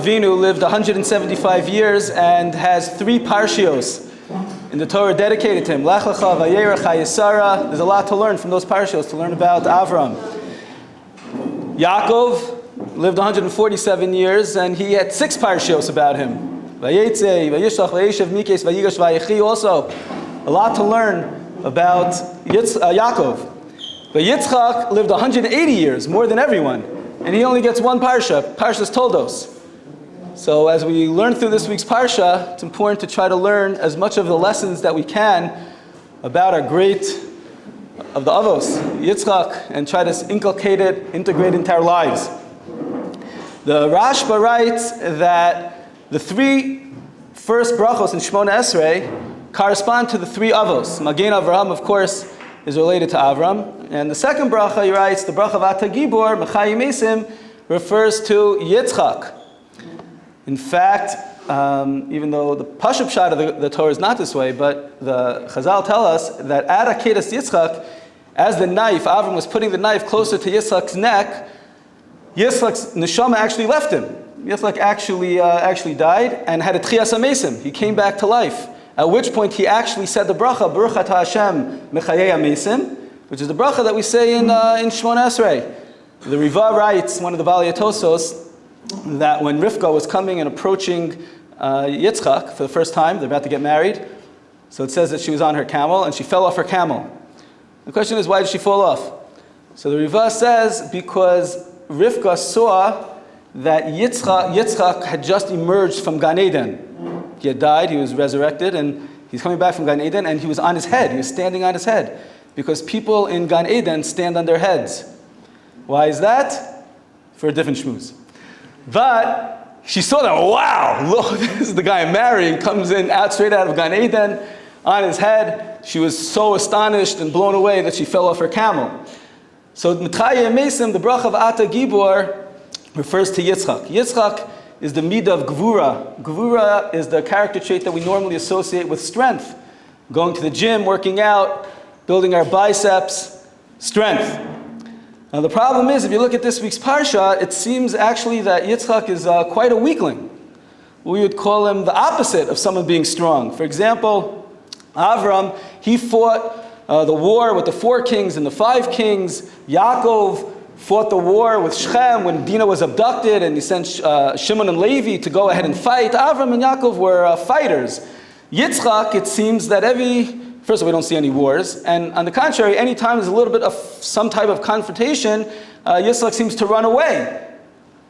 Avinu lived 175 years and has 3 parshios in the Torah dedicated to him. Lech Lecha, Vayera, Chayesara. There's a lot to learn from those parshios, to learn about Avraham. Yaakov lived 147 years and he had 6 parshios about him. Vayetze, Vayishlach, Vayeshev, Mikes, Vayigash, Vayechi. Also, a lot to learn about Yaakov. But Yitzchak lived 180 years, more than everyone. And he only gets 1 parsha, Parshas Toldos. So as we learn through this week's parsha, it's important to try to learn as much of the lessons that we can about our great of the Avos, Yitzchak, and try to inculcate it, integrate it into our lives. The Rashba writes that the 3 first brachos in Shemoneh Esrei correspond to the 3 Avos. Magen Avraham, of course, is related to Avram. And the second bracha, he writes, the bracha of Gibor, Mechayei Meisim, refers to Yitzchak. In fact, even though the Pashup shot of the Torah is not this way, but the Chazal tell us that at Akeidah Yitzchak, as the knife, Avram was putting the knife closer to Yitzchak's neck, Yitzchak's neshama actually left him. Yitzchak actually died and had a Tchias HaMeisim. He came back to life. At which point he actually said the bracha, Baruch Atah Hashem Mechayei Meisim, which is the bracha that we say in Shemoneh Esrei. The Rivka writes, one of the Balei Tosos, that when Rivka was coming and approaching Yitzchak for the first time, they're about to get married, so it says that she was on her camel and she fell off her camel. The question is, why did she fall off? So the Rivka says, because Rivka saw that Yitzchak had just emerged from Gan Eden. He had died, he was resurrected, and he's coming back from Gan Eden, and he was on his head, he was standing on his head. Because people in Gan Eden stand on their heads. Why is that? For a different schmooze. But she saw that, wow, look, this is the guy I'm marrying, comes in straight out of Gan Eden, on his head. She was so astonished and blown away that she fell off her camel. So Mechayei Meisim, the bracha of Ata Gibor, refers to Yitzchak. Yitzchak is the middah of Gevurah. Gevurah is the character trait that we normally associate with strength. Going to the gym, working out, building our biceps, strength. Now the problem is, if you look at this week's parsha, it seems actually that Yitzchak is quite a weakling. We would call him the opposite of someone being strong. For example, Avram, he fought the war with the 4 kings and the 5 kings. Yaakov fought the war with Shechem when Dinah was abducted, and he sent Shimon and Levi to go ahead and fight. Avraham and Yaakov were fighters. Yitzchak, it seems that first of all, we don't see any wars, and on the contrary, any time there's a little bit of some type of confrontation, Yitzchak seems to run away.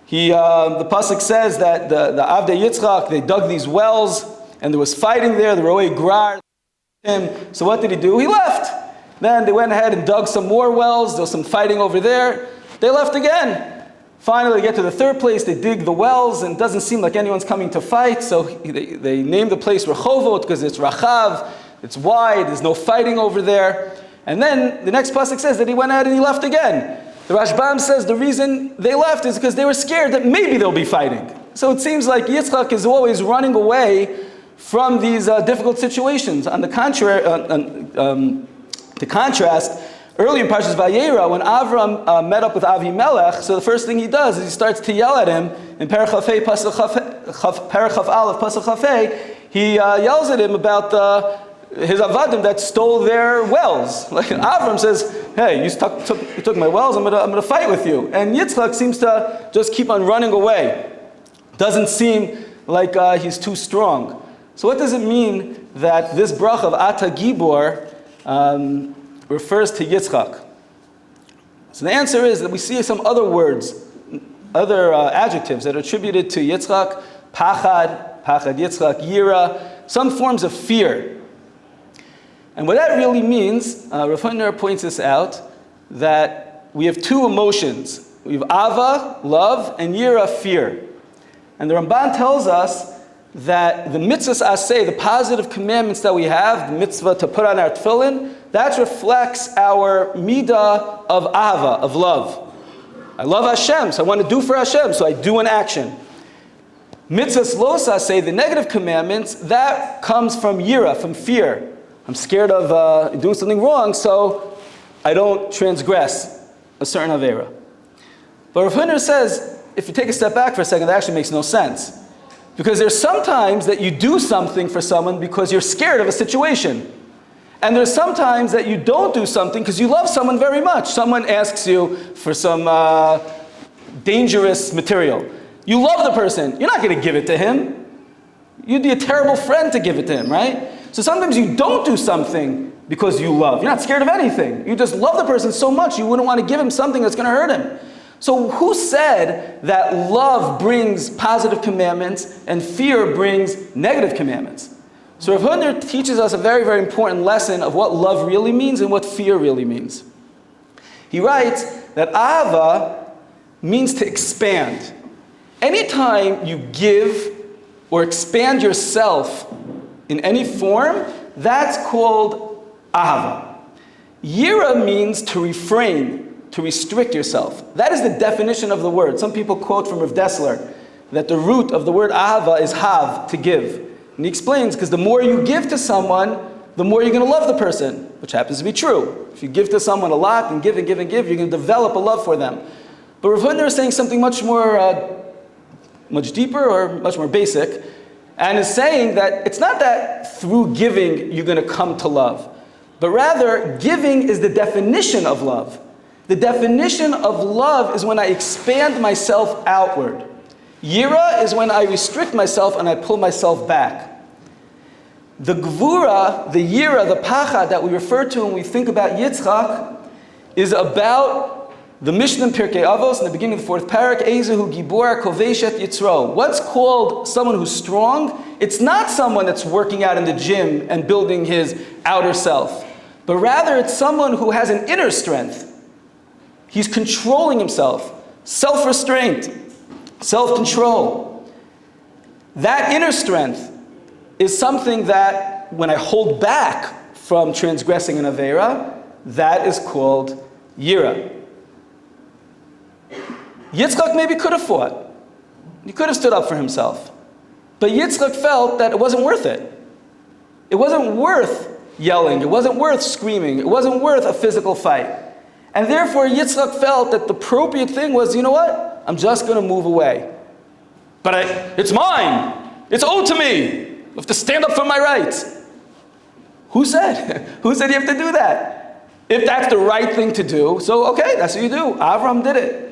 The pasuk says that the Avdei Yitzchak, they dug these wells, and there was fighting there. The Roei Grar him. So what did he do? He left. Then they went ahead and dug some more wells. There was some fighting over there. They left again. Finally, they get to the 3rd place. They dig the wells, and it doesn't seem like anyone's coming to fight. So they named the place Rehovot because it's Rachav. It's wide. There's no fighting over there. And then the next pasuk says that he went out and he left again. The Rashbam says the reason they left is because they were scared that maybe they'll be fighting. So it seems like Yitzchak is always running away from these difficult situations. On the contrary, to contrast, early in Parshas Vayera, when Avram met up with Avimelech, so the first thing he does is he starts to yell at him in Perek Chaf Aleph Pasuk Chafei. He yells at him about his avadim that stole their wells. Like Avram says, "Hey, you took my wells. I'm gonna fight with you." And Yitzchak seems to just keep on running away. Doesn't seem like he's too strong. So what does it mean that this bracha of Ata Gibor refers to Yitzchak? So the answer is that we see some other words, other adjectives that are attributed to Yitzchak: pachad Yitzchak, yira, some forms of fear. And what that really means, Rav Hutner points this out, that we have 2 emotions. We have ava, love, and yira, fear. And the Ramban tells us that the mitzvahs aseh, the positive commandments that we have, the mitzvah to put on our tefillin, that reflects our middah of ava, of love. I love Hashem, so I want to do for Hashem, so I do an action. Mitzvahs los aseh, the negative commandments, that comes from yira, from fear. I'm scared of doing something wrong, so I don't transgress a certain avera. But Rav Hutner says if you take a step back for a second, that actually makes no sense. Because there's sometimes that you do something for someone because you're scared of a situation. And there's sometimes that you don't do something because you love someone very much. Someone asks you for some dangerous material. You love the person. You're not going to give it to him. You'd be a terrible friend to give it to him, right? So sometimes you don't do something because you love. You're not scared of anything. You just love the person so much you wouldn't want to give him something that's going to hurt him. So who said that love brings positive commandments and fear brings negative commandments? So Rav Hutner teaches us a very, very important lesson of what love really means and what fear really means. He writes that ahava means to expand. Anytime you give or expand yourself in any form, that's called ahava. Yira means to refrain, to restrict yourself. That is the definition of the word. Some people quote from Rav Dessler that the root of the word ahava is hav, to give. And he explains, because the more you give to someone, the more you're going to love the person, which happens to be true. If you give to someone a lot and give and give and give, you're going to develop a love for them. But Rav Hutner is saying something much deeper or much more basic, and is saying that it's not that through giving you're going to come to love, but rather giving is the definition of love. The definition of love is when I expand myself outward. Yira is when I restrict myself and I pull myself back. The Gevurah, the Yira, the Pachad that we refer to when we think about Yitzchak is about the Mishnah in Pirkei Avos in the beginning of the fourth parak, Ezehu Gibor Koveshet Yitzro. What's called someone who's strong? It's not someone that's working out in the gym and building his outer self, but rather it's someone who has an inner strength. He's controlling himself, self-restraint, self-control. That inner strength is something that when I hold back from transgressing an Aveira, that is called Yira. Yitzchak maybe could have fought. He could have stood up for himself. But Yitzchak felt that it wasn't worth it. It wasn't worth yelling. It wasn't worth screaming. It wasn't worth a physical fight. And therefore Yitzchak felt that the appropriate thing was, you know what? I'm just going to move away. But it's mine. It's owed to me. I have to stand up for my rights. Who said? Who said you have to do that? If that's the right thing to do, so okay, that's what you do. Avraham did it.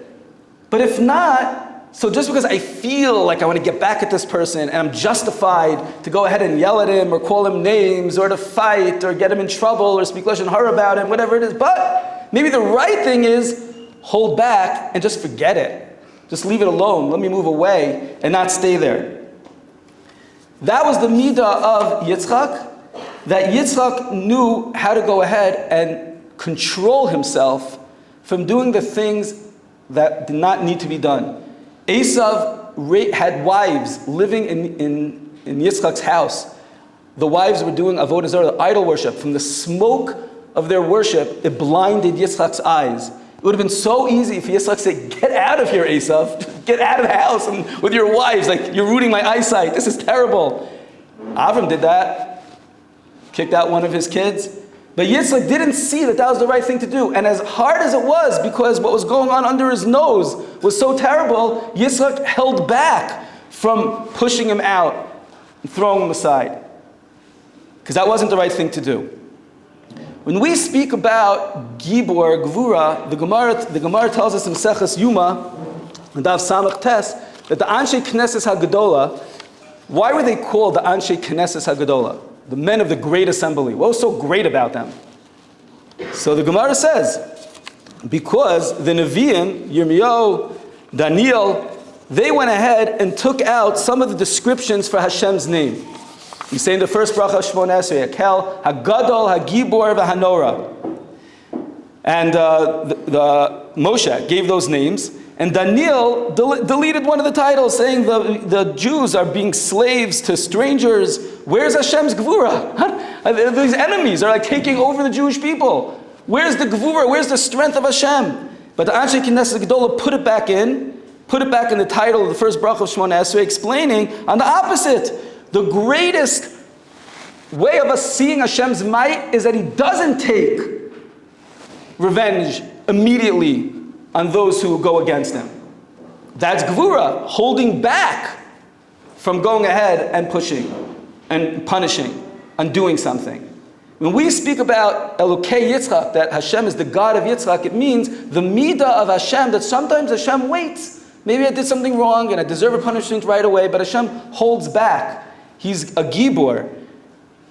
But if not, so just because I feel like I want to get back at this person and I'm justified to go ahead and yell at him or call him names or to fight or get him in trouble or speak lashon hara about him, whatever it is, but maybe the right thing is hold back and just forget it. Just leave it alone. Let me move away and not stay there. That was the middah of Yitzchak, that Yitzchak knew how to go ahead and control himself from doing the things that did not need to be done. Esav had wives living in Yitzchak's house. The wives were doing avodah zarah, idol worship. From the smoke of their worship, it blinded Yitzchak's eyes. It would have been so easy if Yitzchak said, get out of here, Esav. Get out of the house and with your wives. Like, you're ruining my eyesight. This is terrible. Avram did that. Kicked out one of his kids. But Yitzchak didn't see that that was the right thing to do. And as hard as it was, because what was going on under his nose was so terrible, Yitzchak held back from pushing him out and throwing him aside. Because that wasn't the right thing to do. When we speak about Gibor, Gevurah, the Gemara tells us in Seches Yuma, Dav Samach Tes, that the Anshe Knesses HaGadola, why were they called the Anshe Knesses HaGadola? The men of the great assembly. What was so great about them? So the Gemara says, because the Nevi'im, Yirmiyahu, Daniel, they went ahead and took out some of the descriptions for Hashem's name. We say in the first bracha of Shemoneh Esrei, Hakel, Hagadol, Hagibor, V'Hanora. And the Moshe gave those names. And Daniel deleted one of the titles, saying the Jews are being slaves to strangers. Where's Hashem's Gevurah? These enemies are like taking over the Jewish people. Where's the Gevurah? Where's the strength of Hashem? But the Anshe Knesset Gedolah put it back in the title of the first bracha of Shemoneh Esrei, explaining on the opposite. The greatest way of us seeing Hashem's might is that He doesn't take revenge immediately on those who go against Him. That's Gevurah, holding back from going ahead and pushing and punishing and doing something. When we speak about Elokei Yitzchak, that Hashem is the God of Yitzchak, it means the middah of Hashem, that sometimes Hashem waits. Maybe I did something wrong and I deserve a punishment right away, but Hashem holds back. He's a Gibor,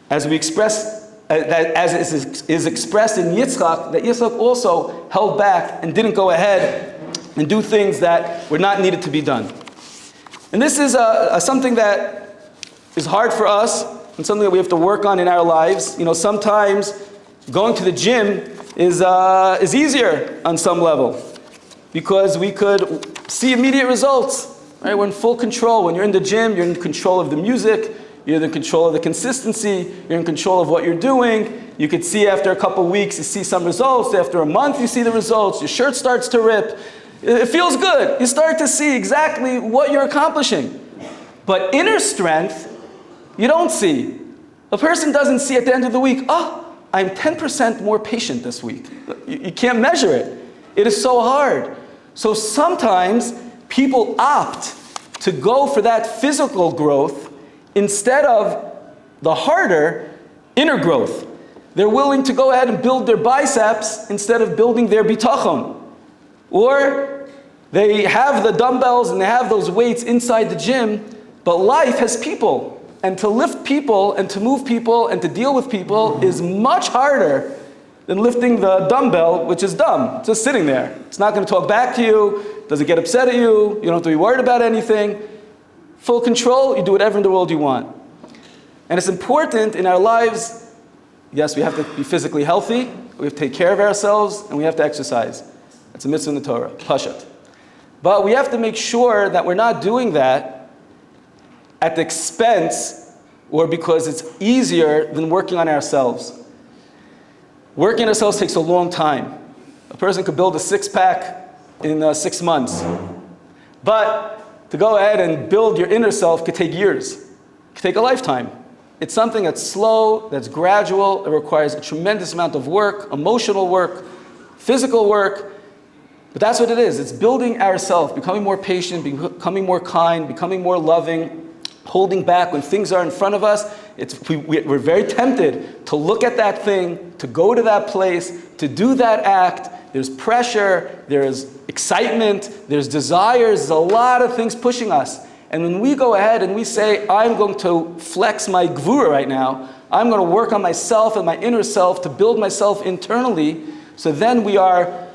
as we express, as is expressed in Yitzchak, that Yitzchak also held back and didn't go ahead and do things that were not needed to be done. And this is something that is hard for us and something that we have to work on in our lives. You know, sometimes going to the gym is easier on some level because we could see immediate results. Right? We're in full control. When you're in the gym, you're in control of the music, you're in control of the consistency, you're in control of what you're doing. You could see after a couple weeks, you see some results. After a month, you see the results. Your shirt starts to rip. It feels good. You start to see exactly what you're accomplishing. But inner strength, you don't see. A person doesn't see at the end of the week, I'm 10% more patient this week. You can't measure it. It is so hard. So sometimes people opt to go for that physical growth instead of the harder inner growth. They're willing to go ahead and build their biceps instead of building their bitachon. Or they have the dumbbells and they have those weights inside the gym, but life has people. And to lift people and to move people and to deal with people is much harder than lifting the dumbbell, which is dumb. It's just sitting there. It's not going to talk back to you. Doesn't get upset at you. You don't have to be worried about anything. Full control, you do whatever in the world you want. And it's important in our lives, yes, we have to be physically healthy, we have to take care of ourselves, and we have to exercise. It's a mitzvah in the Torah, pashat. But we have to make sure that we're not doing that at the expense or because it's easier than working on ourselves. Working on ourselves takes a long time. A person could build a six-pack in 6 months. But to go ahead and build your inner self could take years. It could take a lifetime. It's something that's slow, that's gradual. It requires a tremendous amount of work, emotional work, physical work. But that's what it is. It's building ourselves, becoming more patient, becoming more kind, becoming more loving, holding back when things are in front of us. We're very tempted to look at that thing, to go to that place, to do that act. There's pressure, there's excitement, there's desires, there's a lot of things pushing us. And when we go ahead and we say, I'm going to flex my Gevurah right now, I'm going to work on myself and my inner self to build myself internally, so then we are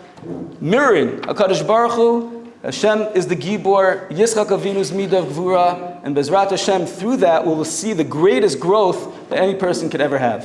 mirroring HaKadosh Baruch Hu. Hashem is the Gibor, Yitzchak Avinu's middah of Gevurah, and Bezrat Hashem, through that, we will see the greatest growth that any person could ever have.